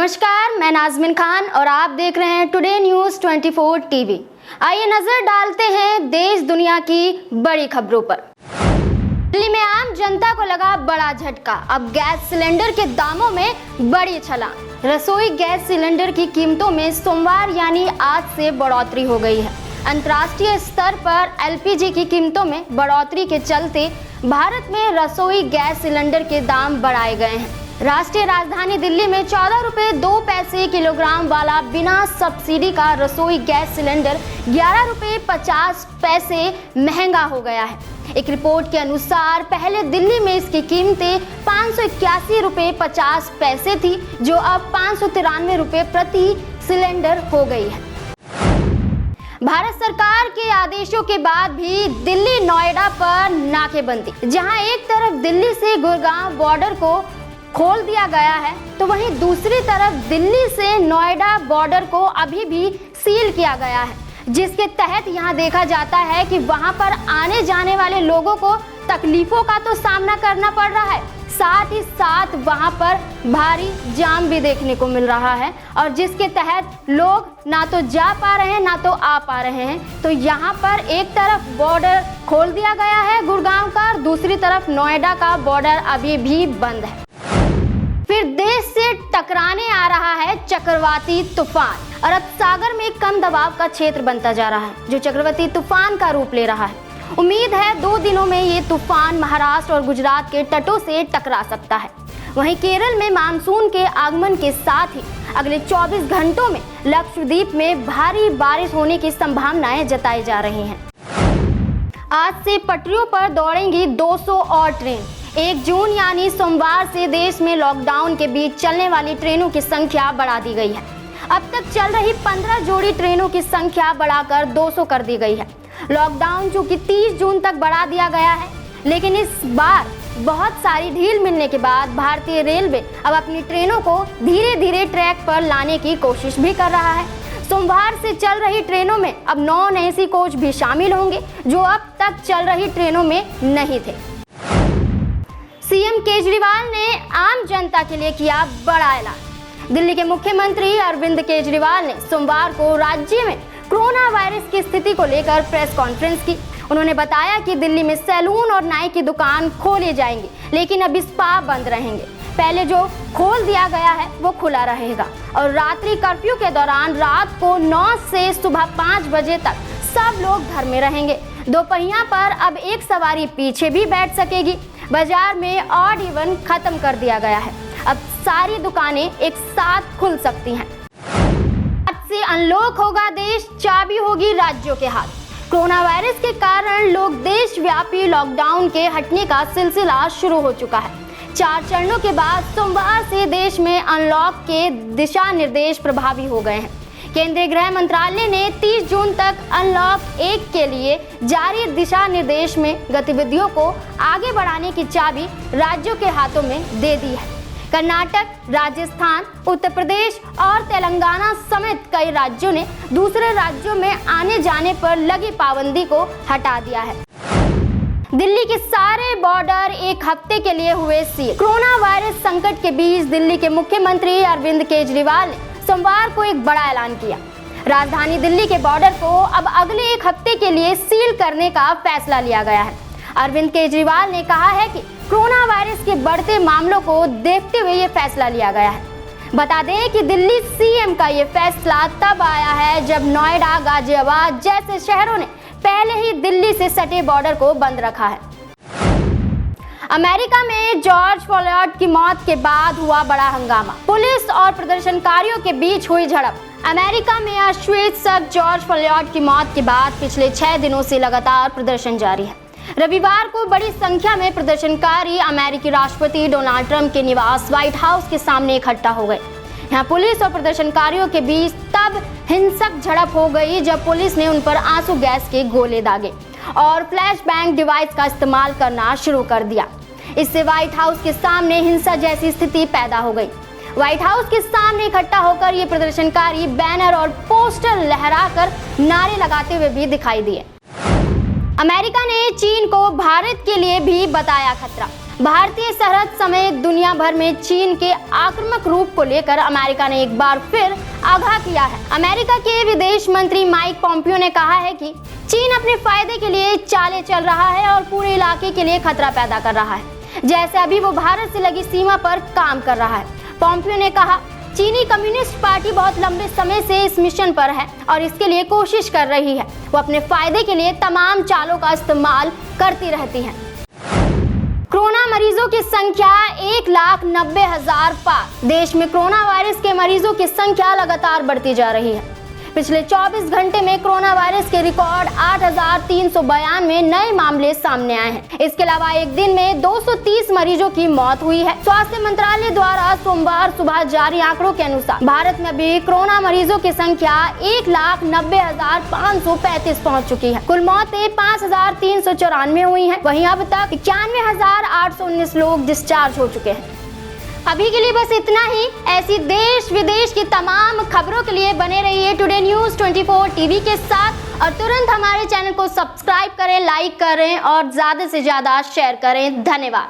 नमस्कार, मैं नाज़मीन खान और आप देख रहे हैं टुडे न्यूज़ 24 टीवी। आइए नजर डालते हैं देश दुनिया की बड़ी खबरों पर। दिल्ली में आम जनता को लगा बड़ा झटका, अब गैस सिलेंडर के दामों में बड़ी छलांग। रसोई गैस सिलेंडर की कीमतों में सोमवार यानी आज से बढ़ोतरी हो गई है। अंतर्राष्ट्रीय स्तर पर एलपीजी की कीमतों में बढ़ोतरी के चलते भारत में रसोई गैस सिलेंडर के दाम बढ़ाए गए हैं। राष्ट्रीय राजधानी दिल्ली में 14 रुपये 2 पैसे किलोग्राम वाला बिना सब्सिडी का रसोई गैस सिलेंडर 11 रुपये 50 पैसे महंगा हो गया है। एक रिपोर्ट के अनुसार पहले दिल्ली में इसकी कीमतें 581 रुपये 50 पैसे थी, जो अब 593 रुपये प्रति सिलेंडर हो गई है। भारत सरकार के आदेशों के बाद भी दिल्ली नोएडा पर नाकेबंदी, जहां एक तरफ दिल्ली से गुड़गांव बॉर्डर को खोल दिया गया है, तो वहीं दूसरी तरफ दिल्ली से नोएडा बॉर्डर को अभी भी सील किया गया है, जिसके तहत यहां देखा जाता है कि वहां पर आने जाने वाले लोगों को तकलीफों का तो सामना करना पड़ रहा है, साथ ही साथ वहां पर भारी जाम भी देखने को मिल रहा है, और जिसके तहत लोग ना तो जा पा रहे हैं ना तो आ पा रहे हैं। तो यहाँ पर एक तरफ बॉर्डर खोल दिया गया है गुड़गांव का, दूसरी तरफ नोएडा का बॉर्डर अभी भी बंद है। फिर देश से टकराने आ रहा है चक्रवाती तूफान, अरब सागर में कम दबाव का क्षेत्र बनता जा रहा है, जो चक्रवाती तूफान का रूप ले रहा है। उम्मीद है 2 दिनों में ये तूफान महाराष्ट्र और गुजरात के तटों से टकरा सकता है। वहीं केरल में मानसून के आगमन के साथ ही अगले 24 घंटों में लक्षद्वीप में भारी बारिश होने की संभावनाएं जताई जा रही हैं। आज से पटरियों पर दौड़ेंगी 200 और ट्रेन। 1 जून यानी सोमवार से देश में लॉकडाउन के बीच चलने वाली ट्रेनों की संख्या बढ़ा दी गई है। अब तक चल रही 15 जोड़ी ट्रेनों की संख्या बढ़ाकर 200 कर दी गई है। लॉकडाउन चूंकि 30 जून तक बढ़ा दिया गया है, लेकिन इस बार बहुत सारी ढील मिलने के बाद भारतीय रेलवे अब अपनी ट्रेनों को धीरे धीरे ट्रैक पर लाने की कोशिश भी कर रहा है। सोमवार से चल रही ट्रेनों में अब 9 एसी कोच भी शामिल होंगे, जो अब तक चल रही ट्रेनों में नहीं थे। सीएम केजरीवाल ने आम जनता के लिए किया बड़ा ऐलान। दिल्ली के मुख्यमंत्री अरविंद केजरीवाल ने सोमवार को राज्य में कोरोना वायरस की स्थिति को लेकर प्रेस कॉन्फ्रेंस की। उन्होंने बताया कि दिल्ली में सैलून और नाई की दुकान खोले जाएंगे, लेकिन अब स्पा बंद रहेंगे। पहले जो खोल दिया गया है वो खुला रहेगा, और रात्रि कर्फ्यू के दौरान रात को 9 से सुबह 5 बजे तक सब लोग घर में रहेंगे। दोपहिया पर अब एक सवारी पीछे भी बैठ सकेगी। बाजार में ऑड इवन खत्म कर दिया गया है, अब सारी दुकानें एक साथ खुल सकती हैं। आज से अनलॉक होगा देश, चाबी होगी राज्यों के हाथ। कोरोना वायरस के कारण लोग देशव्यापी लॉकडाउन के हटने का सिलसिला शुरू हो चुका है। 4 चरणों के बाद सोमवार से देश में अनलॉक के दिशा निर्देश प्रभावी हो गए हैं। केंद्रीय गृह मंत्रालय ने 30 जून तक अनलॉक 1 के लिए जारी दिशा निर्देश में गतिविधियों को आगे बढ़ाने की चाबी राज्यों के हाथों में दे दी है। कर्नाटक, राजस्थान, उत्तर प्रदेश और तेलंगाना समेत कई राज्यों ने दूसरे राज्यों में आने जाने पर लगी पाबंदी को हटा दिया है। दिल्ली के सारे बॉर्डर एक हफ्ते के लिए हुए सील। कोरोना वायरस संकट के बीच दिल्ली के मुख्यमंत्री अरविंद केजरीवाल ने सोमवार को एक बड़ा ऐलान किया। राजधानी दिल्ली के बॉर्डर को अब अगले 1 हफ्ते के लिए सील करने का फैसला लिया गया है। अरविंद केजरीवाल ने कहा है कि कोरोना वायरस के बढ़ते मामलों को देखते हुए ये फैसला लिया गया है। बता दें कि दिल्ली सीएम का ये फैसला तब आया है जब नोएडा, गाजियाबाद जैसे शहरों ने पहले ही दिल्ली से सटे बॉर्डर को बंद रखा है। अमेरिका में जॉर्ज फ्लॉयड की मौत के बाद हुआ बड़ा हंगामा। पुलिस और प्रदर्शनकारियों के बीच हुई झड़प। अमेरिका में अश्वेत शख्स जॉर्ज फ्लॉयड की मौत के बाद पिछले 6 दिनों से लगातार प्रदर्शन जारी है। रविवार को बड़ी संख्या में प्रदर्शनकारी अमेरिकी राष्ट्रपति डोनाल्ड ट्रंप के निवास व्हाइट हाउस के सामने इकट्ठा हो गए। यहाँ पुलिस और प्रदर्शनकारियों के बीच तब हिंसक झड़प हो गई जब पुलिस ने उन पर आंसू गैस के गोले दागे और फ्लैश बैंग डिवाइस का इस्तेमाल करना शुरू कर दिया। इससे व्हाइट हाउस के सामने हिंसा जैसी स्थिति पैदा हो गई। व्हाइट हाउस के सामने इकट्ठा होकर ये प्रदर्शनकारी बैनर और पोस्टर लहराकर नारे लगाते हुए भी दिखाई दिए। अमेरिका ने चीन को भारत के लिए भी बताया खतरा। भारतीय सरहद समेत दुनिया भर में चीन के आक्रामक रूप को लेकर अमेरिका ने एक बार फिर आगाह किया है। अमेरिका के विदेश मंत्री माइक पॉम्पियो ने कहा है कि चीन अपने फायदे के लिए चालें चल रहा है और पूरे इलाके के लिए खतरा पैदा कर रहा है, जैसे अभी वो भारत से लगी सीमा पर काम कर रहा है। पॉम्पियो ने कहा, चीनी कम्युनिस्ट पार्टी बहुत लंबे समय से इस मिशन पर है और इसके लिए कोशिश कर रही है। वो अपने फायदे के लिए तमाम चालों का इस्तेमाल करती रहती है। कोरोना मरीजों की संख्या 1,90,000 पार। देश में कोरोना वायरस के मरीजों की संख्या लगातार बढ़ती जा रही है। पिछले 24 घंटे में कोरोना वायरस के रिकॉर्ड 8,392 नए मामले सामने आए हैं। इसके अलावा एक दिन में 230 मरीजों की मौत हुई है। स्वास्थ्य मंत्रालय द्वारा सोमवार सुबह जारी आंकड़ों के अनुसार भारत में अभी कोरोना मरीजों की संख्या 1,90,535 पहुंच चुकी है। कुल मौतें 5,394 हुई हैं। वहीं अब तक 91,819 लोग डिस्चार्ज हो चुके हैं। अभी के लिए बस इतना ही। ऐसी देश विदेश की तमाम खबरों के लिए बने रहिए टुडे न्यूज़ 24 टीवी के साथ और तुरंत हमारे चैनल को सब्सक्राइब करें, लाइक करें और ज़्यादा से ज़्यादा शेयर करें। धन्यवाद।